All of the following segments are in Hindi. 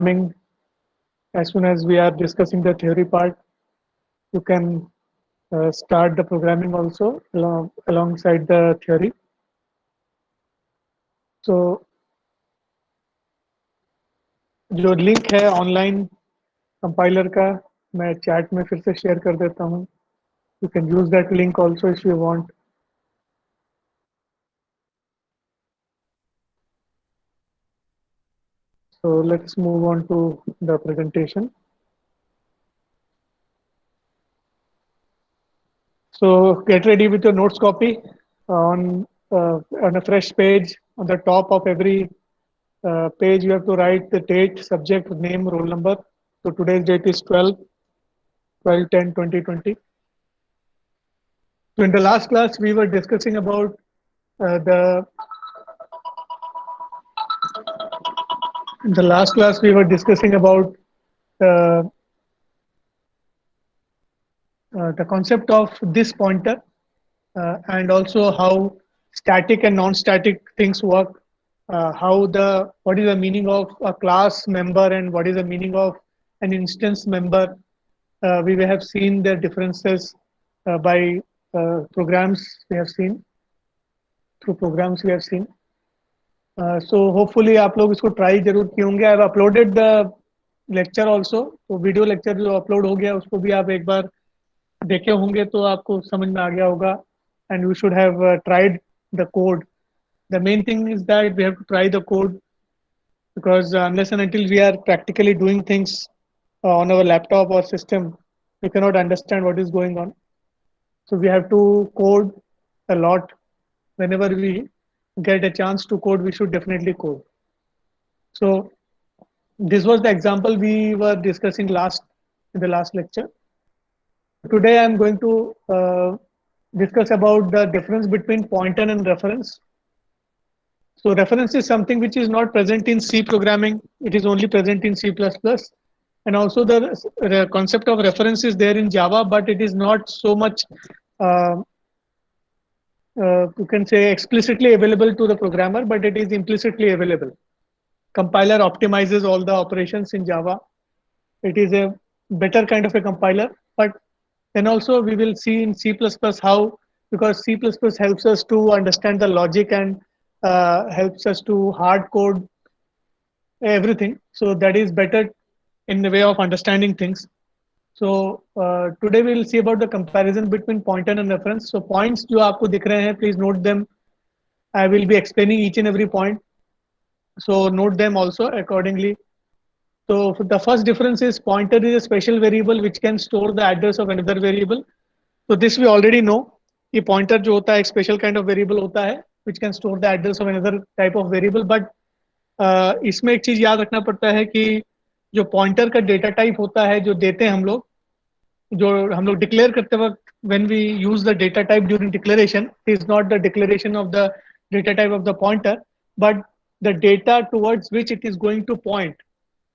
As soon as we are discussing the theory part, you can start the programming also alongside the theory. So जो लिंक है ऑनलाइन कंपाइलर का मैं चैट में फिर से शेयर कर देता हूँ. You can use that link also if you want. So let's move on to the presentation. So get ready with your notes copy on a fresh page. On the top of every page, you have to write the date, subject, name, roll number. So today's date is 12/10/2020. So in the last class, we were discussing about the. In the last class, we were discussing about uh, the concept of this pointer and also how static and non-static things work. What is the meaning of a class member and what is the meaning of an instance member. We have seen the differences by programs we have seen through programs we have seen. So hopefully आप लोग इसको ट्राई जरूर किए होंगे. I have uploaded the lecture also. तो वीडियो लेक्चर जो अपलोड हो गया उसको भी आप एक बार देखे होंगे तो आपको समझ में आ गया होगा. And we should have tried the code. The main thing is that we have to try the code because unless and until we are practically doing things on our laptop or system, we cannot understand what is going on. So we have to code a lot. Whenever we get a chance to code, we should definitely code. So this was the example we were discussing in the last lecture. Today I am going to discuss about the difference between pointer and reference. So reference is something which is not present in C programming. It is only present in C++. And also the concept of reference is there in Java, but it is not so much, you can say, explicitly available to the programmer, but it is implicitly available. Compiler optimizes all the operations in Java. It is a better kind of a compiler, but then also we will see in C++ how, because C++ helps us to understand the logic and helps us to hard code everything. So that is better in the way of understanding things. So today we will see about the comparison between pointer and reference. So points जो आपको दिख रहे हैं, please note them. I will be explaining each and every point. So note them also accordingly. So the first difference is pointer is a special variable which can store the address of another variable. So this we already know. कि pointer जो होता है एक special kind of variable होता है which can store the address of another type of variable. But इसमें एक चीज याद रखना पड़ता है कि जो pointer का data type होता है जो देते हैं हम लोग declare करते वक्त when we use the data type during declaration, it is not the declaration of the data type of the pointer, but the data towards which it is going to point,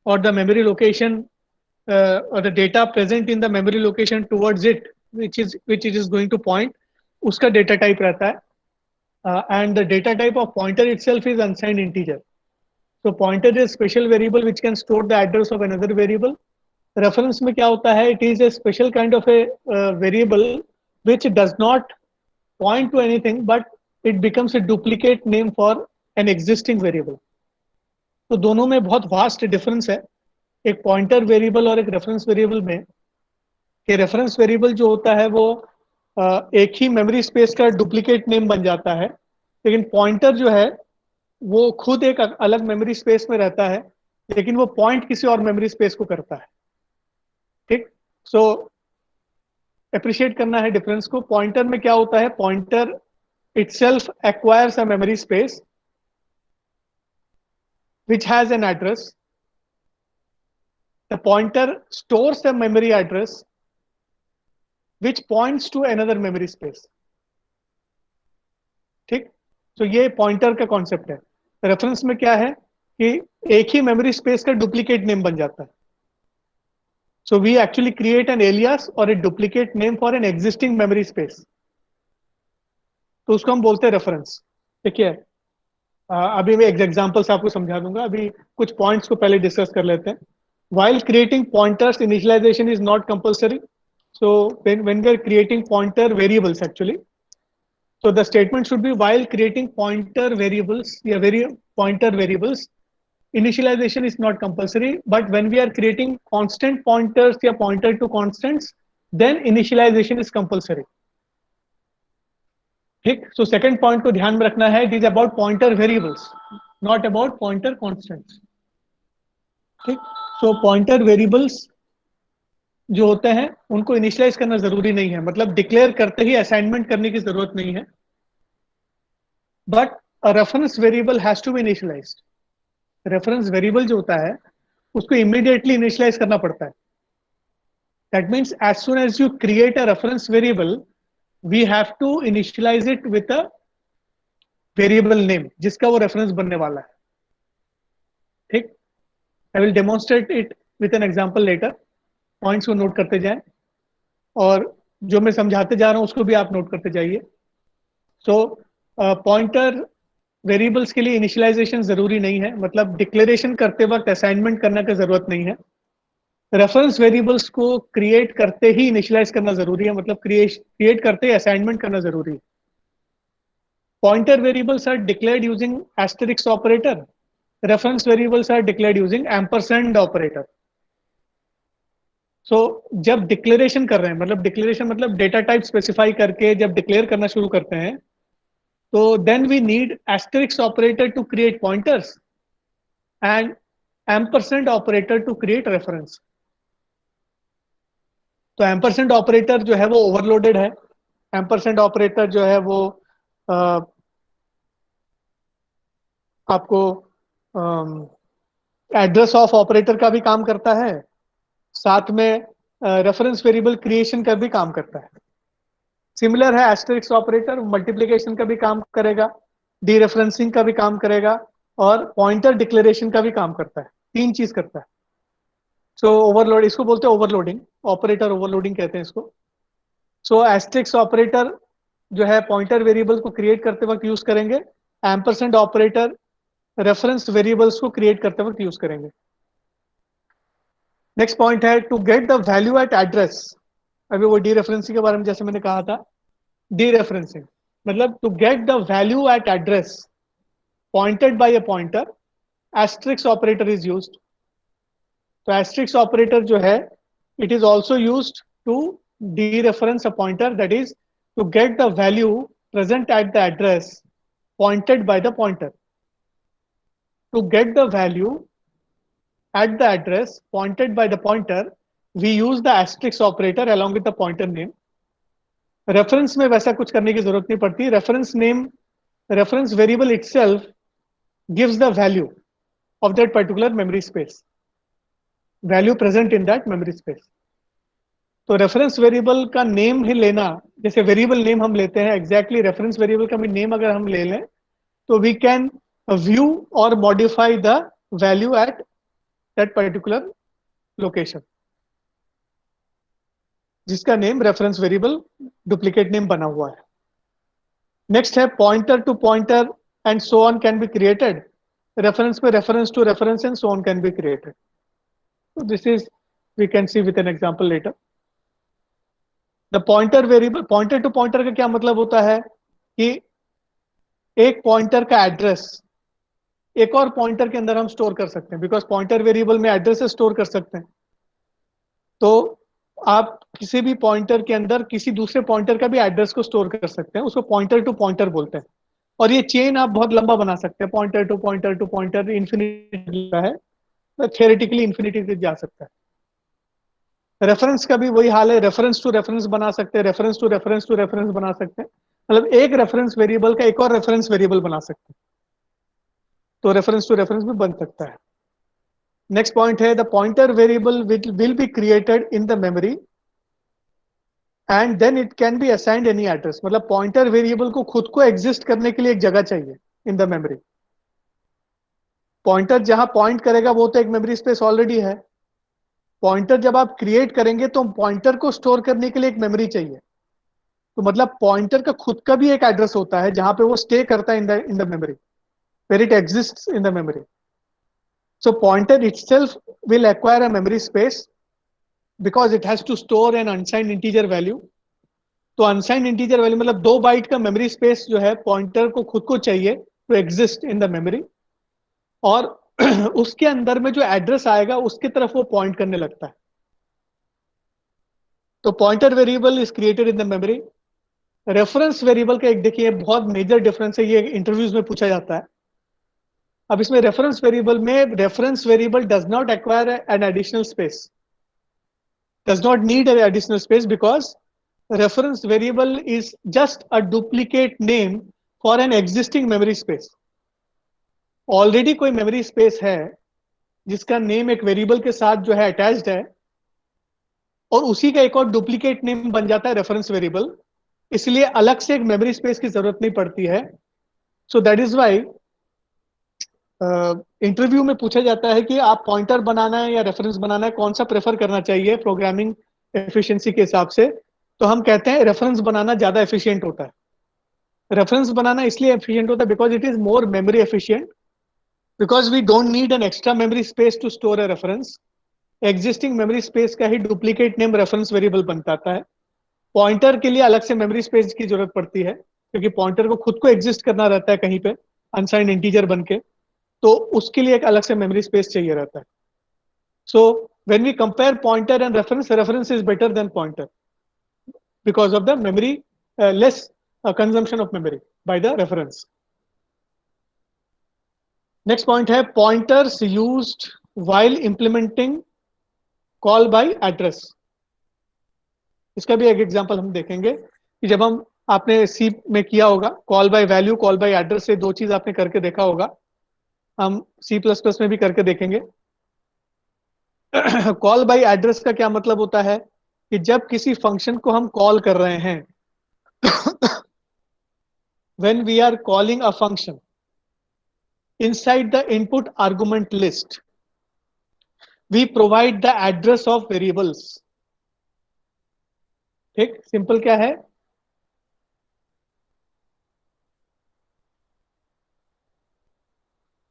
or the memory location or the data present in the memory location towards it, which it is going to point, uska data type रहता है. And the data type of pointer itself is unsigned integer. So pointer is a special variable which can store the address of another variable. Reference में क्या होता है? It is a special kind of a variable which does not point to anything, but it becomes a duplicate name for an existing variable. तो दोनों में बहुत वास्ट डिफरेंस है एक पॉइंटर वेरिएबल और एक रेफरेंस वेरिएबल में. कि रेफरेंस वेरिएबल जो होता है वो एक ही मेमोरी स्पेस का डुप्लीकेट नेम बन जाता है, लेकिन पॉइंटर जो है वो खुद एक अलग मेमोरी स्पेस में रहता है, लेकिन वो पॉइंट किसी और मेमोरी स्पेस को करता है. ठीक. सो अप्रिशिएट करना है डिफरेंस को. पॉइंटर में क्या होता है? Pointer itself acquires a memory space which has an address. The pointer stores the memory address which points to another memory space. ठीक. तो ये पॉइंटर का कॉन्सेप्ट है. रेफरेंस में क्या है कि एक ही मेमोरी स्पेस का डुप्लीकेट नेम बन जाता है. So we actually create an alias or a duplicate name for an existing memory space. तो उसको हम बोलते हैं रेफरेंस. ठीक है. अभी मैं एग्जांपल्स आपको समझा दूंगा. अभी कुछ पॉइंट्स को पहले डिस्कस कर लेते हैं. While creating pointers, initialization is not compulsory. So when we are creating pointer variables actually, so the statement should be while creating pointer variables, pointer variables, initialization is not compulsory. But when we are creating constant pointers या pointer to constants, then initialization is compulsory. ठीक. So second point को ध्यान में रखना है, it is about pointer variables, not about pointer constants. ठीक. So pointer variables जो होते हैं उनको इनिशियलाइज करना जरूरी नहीं है, मतलब डिक्लेयर करते ही असाइनमेंट करने की जरूरत नहीं है. But a reference variable has to be initialized. Reference variable जो होता है उसको इमीडिएटली इनिशियलाइज करना पड़ता है. That means as soon as you create a reference variable, we have to initialize it with a variable name जिसका वो रेफरेंस बनने वाला है. ठीक. I will demonstrate it with an example later. Points को नोट करते जाएं और जो मैं समझाते जा रहा हूं उसको भी आप नोट करते जाइए. सो पॉइंटर वेरिएबल्स के लिए इनिशियलाइजेशन जरूरी नहीं है, मतलब डिक्लेरेशन करते वक्त असाइनमेंट करने की जरूरत नहीं है. रेफरेंस वेरिएबल्स को क्रिएट करते ही इनिशियलाइज करना जरूरी है, मतलब क्रिएट करते ही असाइनमेंट करना जरूरी है. Pointer variables are declared using asterisk operator. Reference variables are declared using ampersand operator. So जब डिक्लेरेशन कर रहे हैं, मतलब डिक्लेरेशन मतलब डेटा टाइप स्पेसिफाई करके जब डिक्लेयर करना शुरू करते हैं, तो then we need asterisk operator to create pointers and ampersand operator to create reference. तो एम्परसेंड ऑपरेटर जो है वो ओवरलोडेड है. एम्परसेंड ऑपरेटर जो है वो आपको एड्रेस ऑफ ऑपरेटर का भी काम करता है, साथ में रेफरेंस वेरिएबल क्रिएशन का भी काम करता है. सिमिलर है एस्टेरिक्स ऑपरेटर, मल्टीप्लिकेशन का भी काम करेगा, डीरेफरेंसिंग का भी काम करेगा और पॉइंटर डिक्लेरेशन का भी काम करता है. तीन चीज करता है. सो ओवरलोड, इसको बोलते हैं ओवरलोडिंग, ऑपरेटर ओवरलोडिंग कहते हैं इसको. सो एस्टेरिक्स ऑपरेटर जो है पॉइंटर वेरिएबल को क्रिएट करते वक्त यूज करेंगे. एम्परसेंड ऑपरेटर रेफरेंस वेरिएबल्स को क्रिएट करते वक्त यूज करेंगे. नेक्स्ट पॉइंट है to get the value at address. अभी वो डीरेफरेंसिंग के बारे में जैसे मैंने कहा था, डीरेफरेंसिंग मतलब to get the value at address pointed by a pointer, asterisk operator is used. तो एस्टेरिक्स ऑपरेटर जो है it is also used to dereference a pointer, that is to get the value present at the address pointed by the pointer. To get the value at the address pointed by the pointer, we use the asterisk operator along with the pointer name. Reference में वैसा कुछ करने की जरूरत नहीं पड़ती. Reference name, reference variable itself gives the value of that particular memory space, value present in that memory space. तो रेफरेंस वेरिएबल का नेम ही लेना, जैसे वेरिएबल नेम हम लेते हैं, एग्जैक्टली रेफरेंस वेरिएबल का भी नेम अगर हम ले लें तो वी कैन व्यू और modify the value at that particular location, जिसका name reference variable duplicate name बना हुआ है. नेक्स्ट है pointer to pointer and so on can be created. Reference में reference to reference and so on can be created. This is we can see with an example later. The pointer variable, pointer to pointer का क्या मतलब होता है कि एक पॉइंटर का एड्रेस एक और पॉइंटर के अंदर हम स्टोर कर सकते हैं, बिकॉज पॉइंटर वेरिएबल में एड्रेस स्टोर कर सकते हैं. तो आप किसी भी पॉइंटर के अंदर किसी दूसरे पॉइंटर का भी एड्रेस को स्टोर कर सकते हैं, उसको पॉइंटर टू पॉइंटर बोलते हैं. और ये चेन आप बहुत लंबा बना सकते हैं, pointer to pointer to pointer infinity है, थियोरेटिकली इन्फिनिटी तक जा सकता है. रेफरेंस का भी वही हाल है, रेफरेंस टू रेफरेंस बना सकते हैं, reference to reference to reference बना सकते हैं, मतलब एक रेफरेंस वेरिएबल का एक और रेफरेंस वेरिएबल बना सकते हैं. तो रेफरेंस टू रेफरेंस भी बन सकता है. नेक्स्ट पॉइंट है the pointer variable will be created in the memory and then it can be assigned any address. मतलब पॉइंटर वेरिएबल को खुद को एग्जिस्ट करने के लिए एक जगह चाहिए इन द मेमोरी. पॉइंटर जहां पॉइंट करेगा वो तो एक मेमोरी स्पेस ऑलरेडी है. पॉइंटर जब आप क्रिएट करेंगे तो पॉइंटर को स्टोर करने के लिए एक मेमोरी चाहिए. तो मतलब पॉइंटर का खुद का भी एक एड्रेस होता है जहां पे वो स्टे करता है इन the memory, where it exists in the memory. So pointer itself will acquire a memory space because it has to store an unsigned integer value. तो अनसाइंड इंटीजर वैल्यू मतलब 2 बाइट का मेमोरी स्पेस जो है पॉइंटर को खुद को चाहिए to exist in the memory, और उसके अंदर में जो एड्रेस आएगा उसकी तरफ वो पॉइंट करने लगता है. तो pointer variable is created in the memory. Reference variable का एक देखिए बहुत मेजर डिफरेंस है, ये इंटरव्यूज में पूछा जाता है. अब इसमें रेफरेंस वेरिएबल में reference variable does not acquire an additional space, does not need an additional space because reference variable is just a duplicate name for an existing memory space. Already कोई मेमोरी स्पेस है जिसका नेम एक वेरिएबल के साथ जो है अटैच्ड है, और उसी का एक और डुप्लीकेट नेम बन जाता है रेफरेंस वेरिएबल, इसलिए अलग से एक मेमोरी स्पेस की जरूरत नहीं पड़ती है. So that is why interview में पूछा जाता है कि आप पॉइंटर बनाना है या रेफरेंस बनाना है, कौन सा प्रेफर करना चाहिए प्रोग्रामिंग एफिशिएंसी के हिसाब से. तो हम कहते हैं रेफरेंस बनाना ज्यादा एफिशिएंट होता है. रेफरेंस बनाना इसलिए एफिशिएंट होता है because it is more memory efficient, because we don't need an extra memory space to store a reference. Existing memory space का ही डुप्लीकेट नेम रेफरेंस वेरिएबल बन पाता है. पॉइंटर के लिए अलग से मेमोरी स्पेस की जरूरत पड़ती है क्योंकि पॉइंटर को खुद को एग्जिस्ट करना रहता है कहीं पे अनसाइंड इंटीजर बन के, तो उसके लिए एक अलग से मेमोरी स्पेस चाहिए रहता है. So when we compare pointer and reference, reference is better than pointer because of the memory less consumption of memory by the reference. Next point है pointers used while implementing call by address. इसका भी एक एग्जांपल हम देखेंगे कि जब हम आपने सी में किया होगा call by value, call by address, से दो चीज आपने करके देखा होगा, हम सी प्लस प्लस में भी करके देखेंगे. कॉल बाय एड्रेस का क्या मतलब होता है कि जब किसी फंक्शन को हम कॉल कर रहे हैं, when we are calling a function inside the input argument list, we provide the address of variables. ठीक, सिंपल क्या है,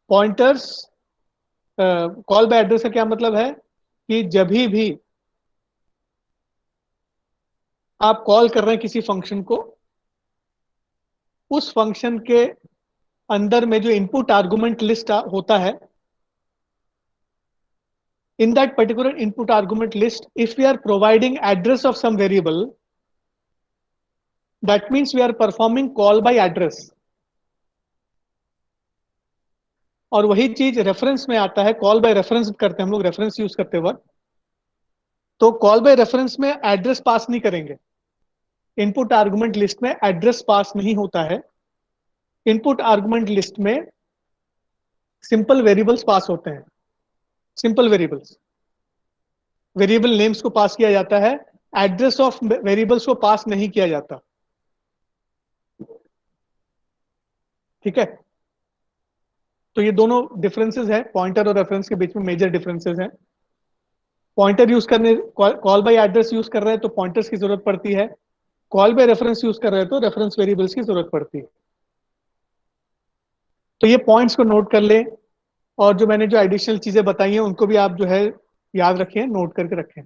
पॉइंटर्स कॉल बाय एड्रेस का क्या मतलब है कि जब भी आप कॉल कर रहे हैं किसी फंक्शन को, उस फंक्शन के अंदर में जो इनपुट आर्गुमेंट लिस्ट होता है, in that particular input argument list, if we are providing address of some variable, that means we are performing call by address. और वही चीज रेफरेंस में आता है, कॉल बाय रेफरेंस करते हैं हम लोग, रेफरेंस यूज करते वक्त. तो कॉल बाय रेफरेंस में एड्रेस पास नहीं करेंगे, इनपुट आर्गुमेंट लिस्ट में एड्रेस पास नहीं होता है. इनपुट आर्गुमेंट लिस्ट में सिंपल वेरिएबल्स पास होते हैं, सिंपल वेरिएबल्स, वेरिएबल नेम्स को पास किया जाता है, एड्रेस ऑफ वेरिएबल्स को पास नहीं किया जाता. ठीक है, तो ये दोनों डिफरेंसेस है पॉइंटर और रेफरेंस के बीच में, मेजर डिफरेंसेस हैं. पॉइंटर यूज करने, कॉल बाय एड्रेस यूज कर रहे हैं तो पॉइंटर्स की जरूरत पड़ती है, कॉल बाय रेफरेंस यूज कर रहे हैं तो रेफरेंस वेरिएबल्स की जरूरत पड़ती है. तो ये पॉइंट्स को नोट कर लें, और जो मैंने जो एडिशनल चीजें बताई हैं उनको भी आप जो है याद रखें, नोट करके रखें.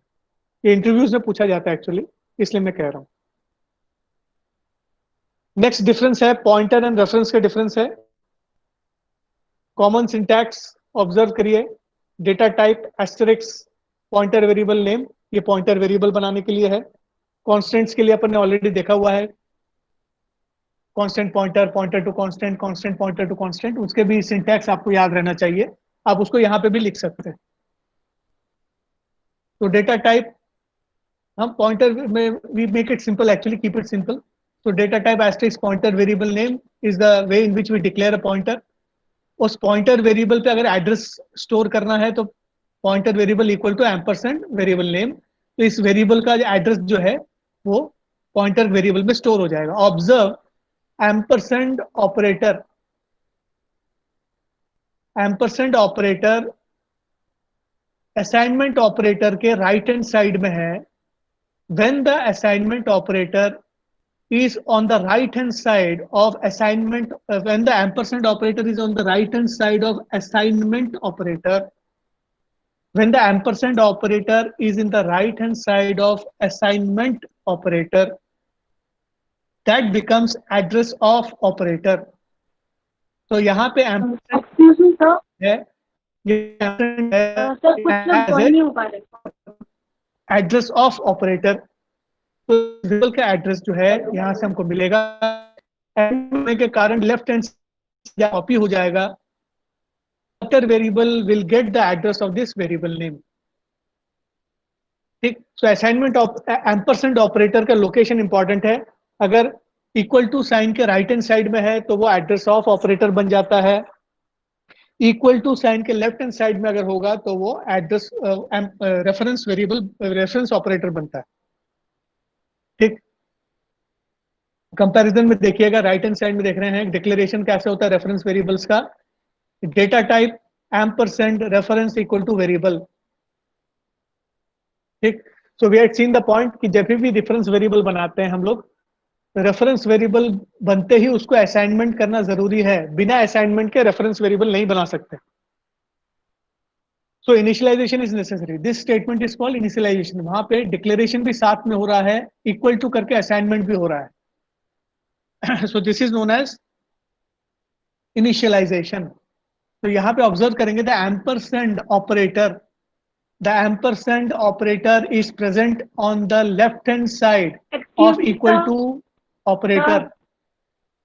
ये इंटरव्यूज में पूछा जाता है एक्चुअली, इसलिए मैं कह रहा हूं. नेक्स्ट डिफरेंस है पॉइंटर एंड रेफरेंस का डिफरेंस है. कॉमन सिंटैक्स ऑब्जर्व करिए, data type asterisk pointer variable name, ये पॉइंटर वेरिएबल बनाने के लिए है. कॉन्स्टेंट्स के लिए अपन ने ऑलरेडी देखा हुआ है, constant pointer, pointer to constant, constant pointer to constant, उसके भी सिंटैक्स आपको याद रहना चाहिए, आप उसको यहाँ पे भी लिख सकते हैं. तो डेटा टाइप हम पॉइंटर में we make it simple, actually keep it simple. तो data type asterisk pointer variable name is the way in which we declare a pointer. उस पॉइंटर वेरिएबल पे अगर एड्रेस स्टोर करना है तो pointer variable equal to ampersand variable name. तो इस वेरिएबल का एड्रेस जो है वो पॉइंटर वेरिएबल में स्टोर हो जाएगा. Observe ampersand operator, ampersand operator assignment operator के राइट हैंड साइड में है. When the assignment operator is on the right hand side of assignment, when the ampersand operator is on the right hand side of assignment operator, when the ampersand operator is in the right hand side of assignment operator, that becomes address of operator. तो यहाँ पे ampersand Excuse me, sir. है, ये ampersand है, Sir, कुछ लोग as join नहीं हो पा रहे. address of operator. तो वेरिएबल का एड्रेस जो है यहाँ से हमको मिलेगा, होने के कारण लेफ्ट हैंड कॉपी हो जाएगा. After variable will get the address of this variable name. ठीक. सो असाइनमेंट ऑफ एम्परसेंड ऑपरेटर का लोकेशन इंपॉर्टेंट है. अगर इक्वल टू साइन के राइट हैंड साइड में है तो वो एड्रेस ऑफ ऑपरेटर बन जाता है. इक्वल टू साइन के लेफ्ट हैंड साइड में अगर होगा तो वो address reference variable, reference operator बनता है. ठीक. कंपैरिजन में देखिएगा, राइट हैंड साइड में देख रहे हैं डिक्लेरेशन कैसे होता है रेफरेंस वेरिएबल्स का. Data type ampersand reference equal to variable. ठीक. So we had seen the point कि जब भी रेफरेंस वेरिएबल बनाते हैं हम लोग, रेफरेंस वेरिएबल बनते ही उसको असाइनमेंट करना जरूरी है. बिना असाइनमेंट के रेफरेंस वेरिएबल नहीं बना सकते. So initialisation is necessary. This statement is called initialisation. वहां पे डिक्लेरेशन भी साथ में हो रहा है, इक्वल टू करके असाइनमेंट भी हो रहा है. so this is known as initialization. तो यहाँ पे ऑब्जर्व करेंगे the ampersand operator, the ampersand operator is present on the left hand side of equal to operator.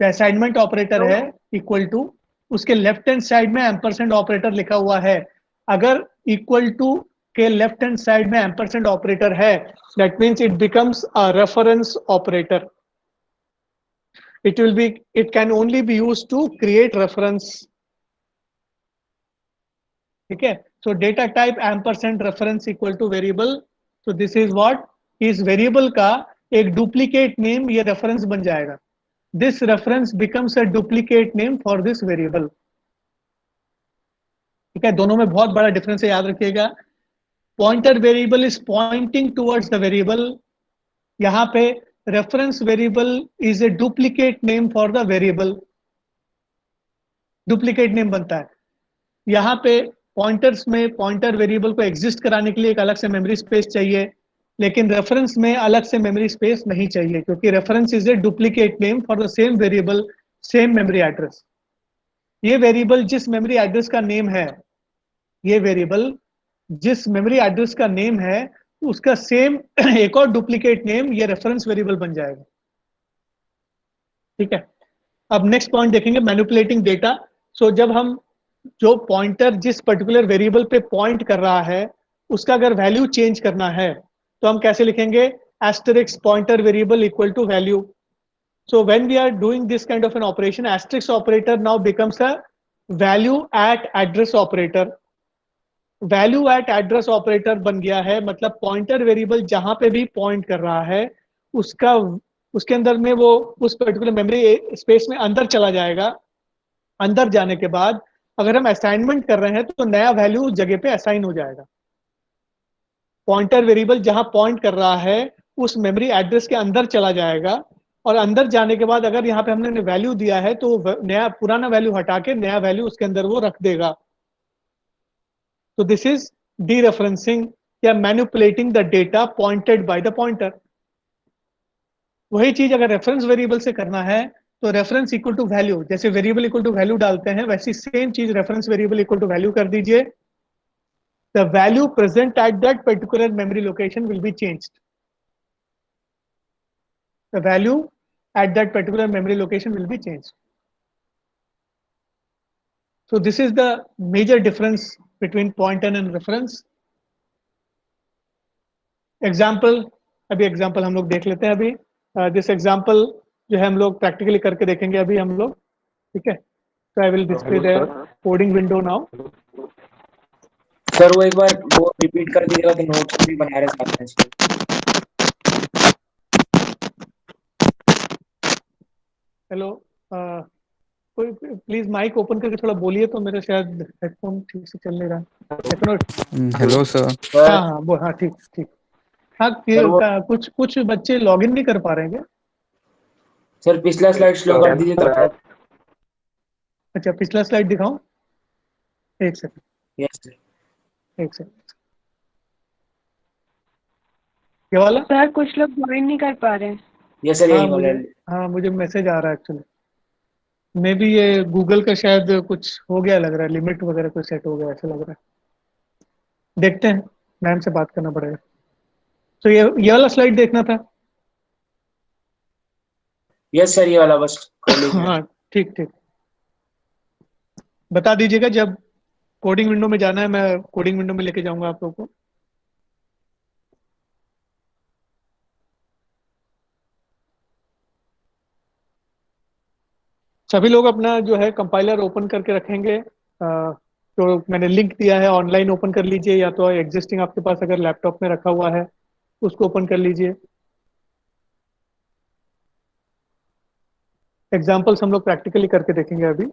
Assignment operator है इक्वल टू, उसके लेफ्ट हैंड साइड में एम्परसेंड ऑपरेटर लिखा हुआ है. अगर इक्वल टू के लेफ्ट हैंड साइड में एम्परसेंड ऑपरेटर है, that means it becomes a reference operator. It can only be used to create reference. ठीक है. So data type ampersand reference equal to variable. So this is what is variable का एक duplicate name ये reference बन जाएगा. This reference becomes a duplicate name for this variable. ठीक है. दोनों में बहुत बड़ा डिफरेंस है, याद रखिएगा. Pointer variable is pointing towards the variable. यहाँ पे reference variable is a duplicate name for the variable. Duplicate name बनता है. यहाँ पे पॉइंटर्स में पॉइंटर वेरिएबल को एग्जिस्ट कराने के लिए एक अलग से मेमोरी स्पेस चाहिए, लेकिन रेफरेंस में अलग से मेमोरी स्पेस नहीं चाहिए, क्योंकि reference is a duplicate name for the same variable, same memory address. ये वेरिएबल जिस मेमोरी एड्रेस का नेम है, ये वेरिएबल जिस मेमोरी एड्रेस का नेम है उसका सेम एक और डुप्लीकेट नेम ये रेफरेंस वेरिएबल बन जाएगा. ठीक है. अब नेक्स्ट पॉइंट देखेंगे, मैनिपुलेटिंग डेटा. सो जब हम जो पॉइंटर जिस पर्टिकुलर वेरिएबल पे पॉइंट कर रहा है उसका अगर वैल्यू चेंज करना है तो हम कैसे लिखेंगे, asterisk pointer variable equal to value. So when we are doing this kind of an operation, asterisk operator now becomes a value at address operator. Value at address operator बन गया है, मतलब पॉइंटर वेरिएबल जहां पे भी पॉइंट कर रहा है उसका, उसके अंदर में वो उस पर्टिकुलर मेमोरी स्पेस में अंदर चला जाएगा. अंदर जाने के बाद अगर हम असाइनमेंट कर रहे हैं तो नया वैल्यू उस जगह पे असाइन हो जाएगा. पॉइंटर वेरिएबल जहां पॉइंट कर रहा है उस मेमोरी एड्रेस के अंदर चला जाएगा, और अंदर जाने के बाद अगर यहाँ पे हमने वैल्यू दिया है तो नया पुराना वैल्यू हटा के नया वैल्यू उसके अंदर वो रख देगा. तो दिस इज डीरेफरेंसिंग या manipulating the data pointed by the pointer. वही चीज अगर रेफरेंस वेरिएबल से करना है तो रेफरेंस इक्वल टू वैल्यू, जैसे वेरिएबल इक्वल टू वैल्यू डालते हैं वैसी सेम चीज reference variable equal to value कर दीजिए. The value present at that particular memory location will be changed. The value at that particular memory location will be changed. So this is the major difference between pointer and reference. Example, अभी example हम लोग देख लेते हैं. अभी this example जो है हम लोग प्रैक्टिकली करके देखेंगे अभी हम लोग. ठीक है. So I will display the coding window now. Sir वो एक बार वो रिपीट कर दीजिएगा तो नोट्स भी बना रहे साथ में. हेलो, कोई प्लीज माइक ओपन करके थोड़ा बोलिए तो मेरा शायद हेडफोन ठीक से चल नहीं रहा. Hello sir. हाँ हाँ वो हाँ ठीक ठीक. हाँ कुछ बच्चे लॉगिन नहीं कर पा रहे हैं क्या? सर पिछला स्लाइड स्लो कर दीजिए तो। अच्छा, पिछला स्लाइड दिखाऊं? एक सेकंड, यस सर। एक सेकंड। ये वाला? सर कुछ लोग ज्वाइन नहीं कर पा रहे हैं। यस सर, हाँ यही वाला। मुझे मैसेज आ रहा है एक्चुअली। मे बी ये गूगल का शायद कुछ हो गया लग रहा है, लिमिट वगैरह कुछ सेट हो गया ऐसा लग रहा है। देखते हैं, मैम से बात करना पड़ेगा। तो ये वाला स्लाइड देखना था। यस सर, ये वाला बस खोल लीजिए। हाँ, ठीक ठीक। बता दीजिएगा जब कोडिंग विंडो में जाना है, मैं कोडिंग विंडो में लेके जाऊंगा आप लोगों को। सभी लोग अपना जो है कंपाइलर ओपन करके रखेंगे। तो मैंने लिंक दिया है, ऑनलाइन ओपन कर लीजिए, या तो एग्जिस्टिंग आपके पास अगर लैपटॉप में रखा हुआ है उसको ओपन कर लीजिए। एग्जाम्पल्स हम लोग प्रैक्टिकली करके देखेंगे अभी।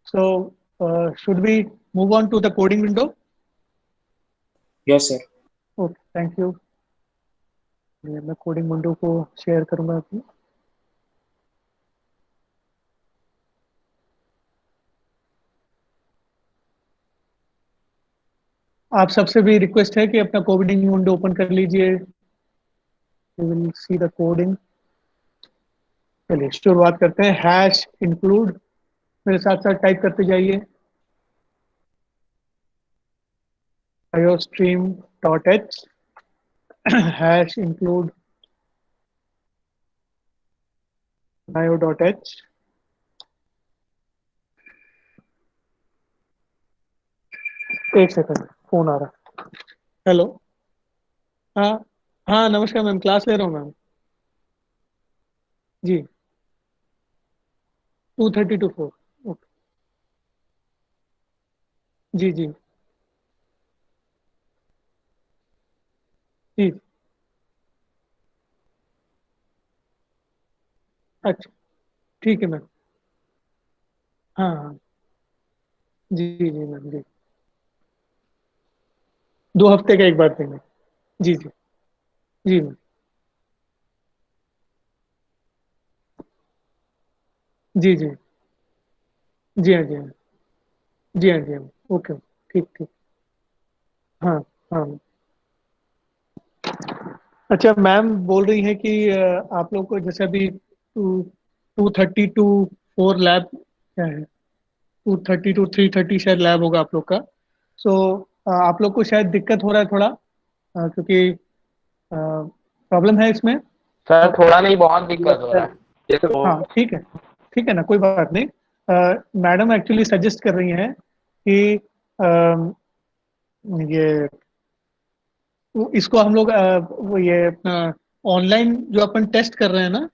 So should we move on to the coding window? Yes sir. Okay, thank you. मैं कोडिंग विंडो को शेयर करूंगा अभी। आप सबसे भी रिक्वेस्ट है कि अपना कोडिंग विंडो ओपन कर लीजिए। You will see the coding. चलिए शुरुआत करते हैं। हैश इंक्लूड मेरे साथ साथ टाइप करते जाइए। iostream.h hash include io.h। एक सेकंड, फोन आ रहा। हेलो। हाँ हाँ, नमस्कार मैम, क्लास ले रहा हूँ मैम। जी, 2:30 to 4। ओके। जी जी जी। अच्छा, ठीक है मैम। हाँ हाँ, जी जी मैम, जी। 2 हफ्ते का एक बार देंगे। जी जी। जी मैम। जी जी। जी हाँ, जी हाँ। जी हाँ, जी हाँ। ओके, ठीक ठीक। हाँ हाँ। अच्छा, मैम बोल रही हैं कि आप लोग को जैसे अभी 2:30 to 4 लैब क्या है, 2:30 to 3:30 शायद लैब होगा आप लोग का। सो आप लोग को शायद दिक्कत हो रहा है थोड़ा, क्योंकि प्रॉब्लम है इसमें। सर थोड़ा नहीं, बहुत दिक्कत हो रहा है। ये तो हाँ ठीक है ना, कोई बात नहीं। मैडम एक्चुअली सजेस्ट कर रही हैं कि ये इसको हम लोग वो ये अपना ऑनलाइन जो अपन टेस्ट कर रहे हैं ना,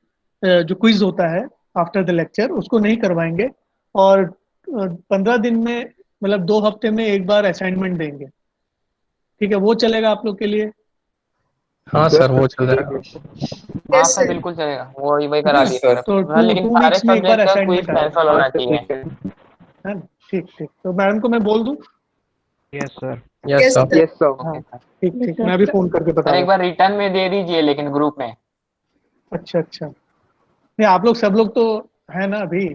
जो क्विज होता है आफ्टर द लेक्चर, उसको नहीं करवाएंगे। और 15 दिन में, मतलब 2 हफ्ते में एक बार असाइनमेंट देंगे। ठीक है, वो चलेगा आप लोग के लिए? हाँ सर, वो चल जाएगा। हाँ यस सर, सर। बिल्कुल चलेगा, वो वही करा दिए सर। तो सर टू लेकिन टू सारे वीक्स में एक बार सब्जेक्ट का क्विज असाइनमेंट आएगा, कैंसिल होना चाहिए। है ना? ठीक ठीक, तो मैडम को मैं बोल दूं? Yes sir. Yes yes sir. Sir. Yes sir. हाँ, ओके सर। ठीक Yes, ठीक, sir. मैं अभी फोन करके बता सर रहा एक हूँ। बार रिटर्न में दे दीजिए, लेकिन ग्रुप में। अच्छा अच्छा, नहीं आप लोग सब लोग तो है ना अभी,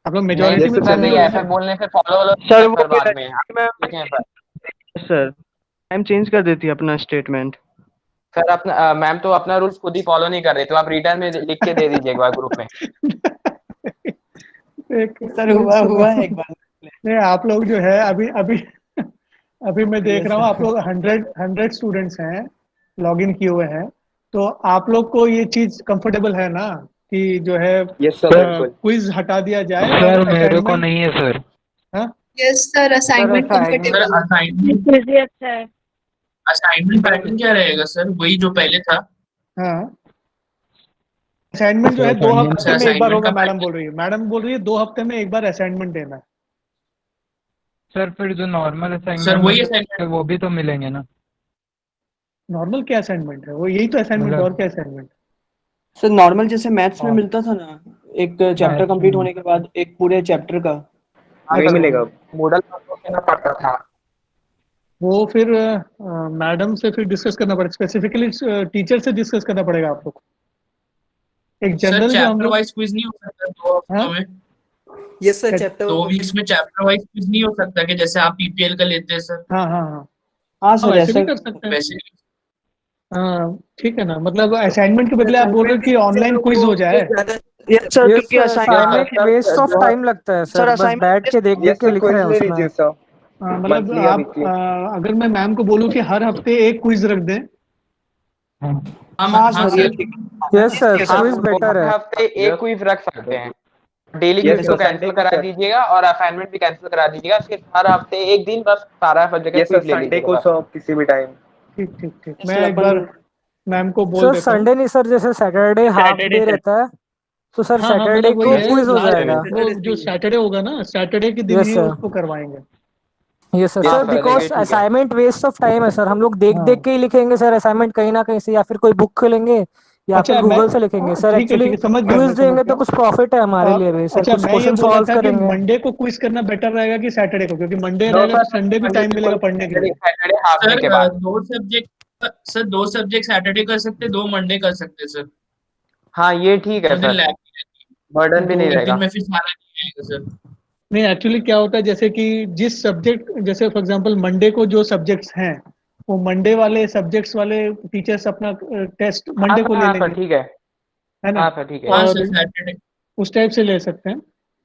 आप लोग नहीं मेजोरिटी में तो सर, सभी नहीं लोग है ऐसे ना? बोलने से फॉलो वॉलो सर वो सर क्या बाद में है मैम, लिखें सर। सर मैम चेंज कर देती है अपना स्टेटमेंट। सर अपना मैम तो अपना रूल्स खुद ही फॉलो नहीं कर रही, तो आप रिटर्न में लिख के दे दीजिए एक बार ग्रुप में। सर एक हुआ सुनो, हुआ है एक बार। नहीं आप लोग जो है अभी अभी अभी मैं देख यस रहा हूँ आप सर। लोग 100 स्टूडेंट्स हैं, लॉग इन किए हुए हैं। तो आप लोग को ये चीज कंफर्टेबल है ना कि जो है यस सर, बिल्कुल। क्विज हटा दिया जाए और सर मेरे को असाइनमेंट? नहीं है सर। हाँ yes sir, sir assignment assignment comfortable है। असाइनमेंट ये अच्छा है। असाइनमेंट पैटर्न क्या रहेगा सर? वही जो पहले था? हाँ, असाइनमेंट जो सर है दो असाइनमेंट अच्छा, हफ्ते में एक बार असाइनमेंट होगा। का मैडम पैटर्न। बोल रही है, मैडम बोल रही है 2 हफ्ते में एक बार असाइनमेंट देना है। सर फिर जो नॉर्मल सर असाइनमेंट वही होते असाइनमेंट। हैं वो भी तो मिलेंगे ना? नॉर्मल क्या असाइनमेंट है? वो यही तो असाइनमेंट, और मतलब क्या असाइनमेंट? सर नॉर्मल जैसे मैथ्स में और मिलता था ना, एक हाँ चैप्टर कंप्लीट होने के बाद एक पूरे चैप्टर का। हाँ अच्छा सर, अच्छा। मिलेगा। मूडल पर तो देना पड़ता था। वो फिर मैडम से फिर डिस्कस करना पड़ेगा, स्पेसिफिकली टीचर से डिस्कस करना पड़ेगा आप लोग को। एक सर जनरल जो हम चैप्टर लोग, वाइज क्विज नहीं हो सकता 2 हफ्तों हाँ में? यस सर, क्या- चैप्टर 2 वीक्स में चैप्टर वाइज क्विज नहीं हो सकता कि जैसे आप पीपीएल का लेते हैं सर, हाँ हाँ हाँ हाँ हाँ, सर, वैसे भी ऐसा कर सकते हैं। वैसे? हाँ ठीक है ना, मतलब असाइनमेंट के बदले आप बोल रहे हो कि ऑनलाइन क्विज हो जाए। यस सर, ये क्योंकि असाइनमेंट वेस्ट ऑफ टाइम लगता है सर सर, बस बैठ के देख देख के लिख रहे हैं उसमें। मतलब आप अगर मैं मैम को बोलूँ कि हर हफ्ते एक क्विज रख दें। हाँ सर, ये सर। ठीक यस सर, आप क्विज बेटर हर है। हफ्ते एक क्विज रख सकते हैं। डेली Yes, क्विज को sir, कैंसिल Sunday करा को, sir. दीजिएगा और असाइनमेंट भी कैंसिल करा दीजिएगा, सिर्फ हर हफ्ते एक दिन बस सारा जगह यस सर, क्विज ले संडे लीजिएगा को बस। सो किसी भी टाइम। ठीक ठीक ठीक, है मैं सर, एक बार अपन मैम को बोल सर देता हूँ। संडे नहीं सर, जैसे सैटरडे हाफ डे रहता है तो सर हाँ हाँ, सैटरडे मतलब वही को है, क्विज हो लास्ट जाएगा। वो जो सैटरडे होगा ना, सैटरडे के दिन यस ही सर, उसको करवाएंगे। Yes sir. हाँ सर सर, ये बिकॉज ठीक है। असाइनमेंट वेस्ट ऑफ टाइम है सर, हम लोग देख हाँ देख के ही लिखेंगे सर असाइनमेंट कहीं ना कहीं से, या फिर कोई बुक खोलेंगे या फिर अच्छा, मैं गूगल से लिखेंगे सर। ठीक है एक्चुअली ठीक है, समझ गया, मैं क्विज समझ देंगे तो गया। कुछ प्रॉफिट है हमारे लिए भी सर, अच्छा, कुछ मैं ये क्वेश्चन बोल रहा सॉल्व था कि करेंगे। मंडे को क्विज करना बेटर रहेगा कि सैटरडे को, क्योंकि मंडे नो रहेगा सर, तो संडे भी टाइम मिलेगा पढ़ने के लिए। सैटरडे हाफ डे सर के बाद। दो सब्जेक्ट सैटरडे कर सकते, 2 मंडे कर सकते सर। हाँ ये ठीक है 2 दिन सर, लैब, बर्डन भी नहीं 1 दिन रहेगा। में फिर सारा नहीं आएगा सर। नहीं, एक्चुअली क्या होता है, जैसे कि जिस सब्जेक्ट, जैसे फॉर एग्जांपल मंडे को जो सब्जेक्ट्स हैं, वो मंडे वाले सब्जेक्ट्स वाले टीचर्स अपना टेस्ट हाँ मंडे सर, को ले हाँ सर लेंगे, ठीक है। है ना। हाँ सर ठीक है। हाँ और सर सैटरडे। उस टाइप से ले सकते हैं,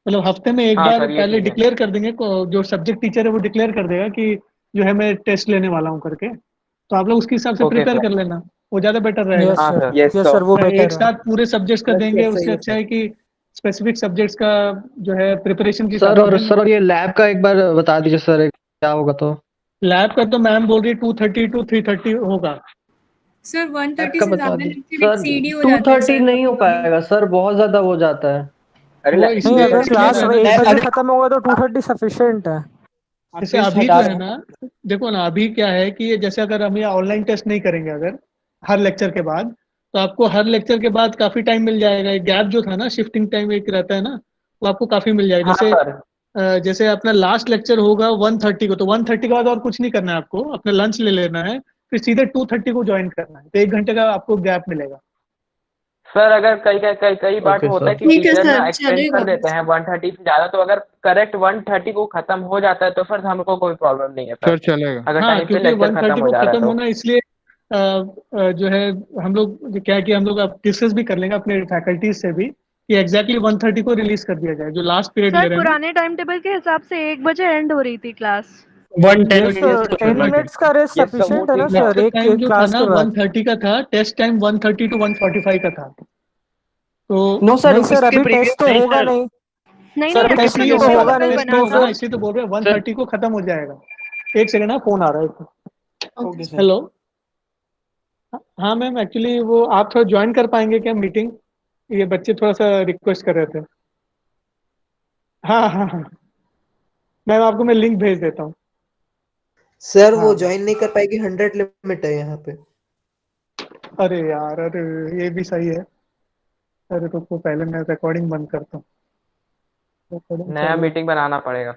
मतलब हफ्ते में एक हाँ बार सर ये पहले ठीक है। डिक्लेयर कर देंगे, जो सब्जेक्ट टीचर है वो डिक्लेयर कर देगा कि जो है मैं टेस्ट लेने वाला हूँ करके, तो आप लोग उसके हिसाब से ओके प्रिपेयर सर। कर लेना, वो ज़्यादा बेटर रहेगा। यस हाँ sir, sir. Yes yes sir, sir, वो एक बेटर है। साथ पूरे सब्जेक्ट्स का देंगे, यस सर, उससे यस अच्छा सर। है कि स्पेसिफिक सब्जेक्ट्स का जो है प्रिपरेशन के सर हिसाब से और दें। सर, और ये लैब का एक बार बता दीजिए सर, क्या होगा तो। लैब का तो मैम बोल रही है 2:30 to 3:30 होगा। सर लैब 1:30 का से बता ज्यादा दीजिए लेक्चर सर। एक्सीड ही हो टू जाता है थर्टी सर, नहीं हो तो अभी पाएगा सर, बहुत ज्यादा हो जाता है। अरे वो नहीं, इसलिए अगर इसलिए क्लास जो है ना, 1 जैसे बजे खत्म होगा तो 2:30 सफिशिएंट है। जैसे अभी जो है ना, देखो ना अभी क्या है कि ये जैसे अगर हम ये ऑनलाइन टेस्ट नहीं करेंगे अगर हर लेक्चर के बाद, तो आपको हर लेक्चर के बाद काफी टाइम मिल जाएगा। एक गैप जो था ना, शिफ्टिंग टाइम एक रहता है ना, वो आपको काफी मिल जाएगा। हाँ जैसे सर। जैसे अपना लास्ट लेक्चर होगा 1:30 को, तो 1:30 के बाद और कुछ नहीं करना है आपको, अपना लंच ले लेना है, फिर सीधे 2:30 को ज्वाइन करना है, तो 1 घंटे का आपको गैप मिलेगा। सर अगर कई कई कई कई बार ओके तो होता है सर। कि ठीक है टीचर ना सर, एक्सटेंड चलेगा। कर देते हैं 1:30 से ज्यादा, तो अगर करेक्ट 1:30 को खत्म हो जाता है तो फिर हमको कोई प्रॉब्लम नहीं है सर, सर चलेगा। अगर हाँ, टाइम पे क्योंकि लेक्चर खत्म 1:30 हो को जा रहा है खत्म तो। होना, इसलिए जो है हम लोग क्या है कि हम लोग अब डिस्कस भी कर लेंगे अपने फैकल्टीज से भी कि एग्जैक्टली 1:30 को रिलीज कर दिया जाए, जो लास्ट पीरियड ले सर रहे हैं ना। पुराने टाइम टेबल के हिसाब से 1 बजे एंड हो रही थी क्लास। 1:10। यस सर, 10 मिनट्स का रेस्ट यस सर, वो सफिशिएंट है ना ठीक था। सर, लेक्चर एक टाइम एक जो था क्लास ना के बाद। 1:30 का था, टेस्ट टाइम 1:30 to 1:45 का था। तो नो सर, नहीं सर, इसके अभी टेस्ट तो प्रीवियस होगा नहीं नहीं सर, नहीं, अभी अभी टेस्ट तो टेस्ट नहीं तो होने दूसरा वाला, होगा नहीं टेबल टेस्ट बना तो नहीं, था। हाँ फिर। इसी तो बोल रहे हैं 1:30 को खत्म हो जाएगा। एक सेकंड, हाँ फोन आ रहा है। Okay sir. हेलो, हाँ मैम, एक्चुअली वो आप थोड़ा ज्वाइन कर पाएंगे क्या मीटिंग, ये बच्चे थोड़ा सा रिक्वेस्ट कर रहे थे। हाँ हाँ हाँ, मैम आपको मैं लिंक भेज देता हूँ। सर हाँ वो हाँ। ज्वाइन नहीं कर पाएगी, 100 लिमिट है यहाँ पे। अरे यार, अरे ये भी सही है। अरे तो पहले मैं रिकॉर्डिंग बंद करता हूँ, रिकॉर्डिंग नया चालू है। मीटिंग बनाना पड़ेगा।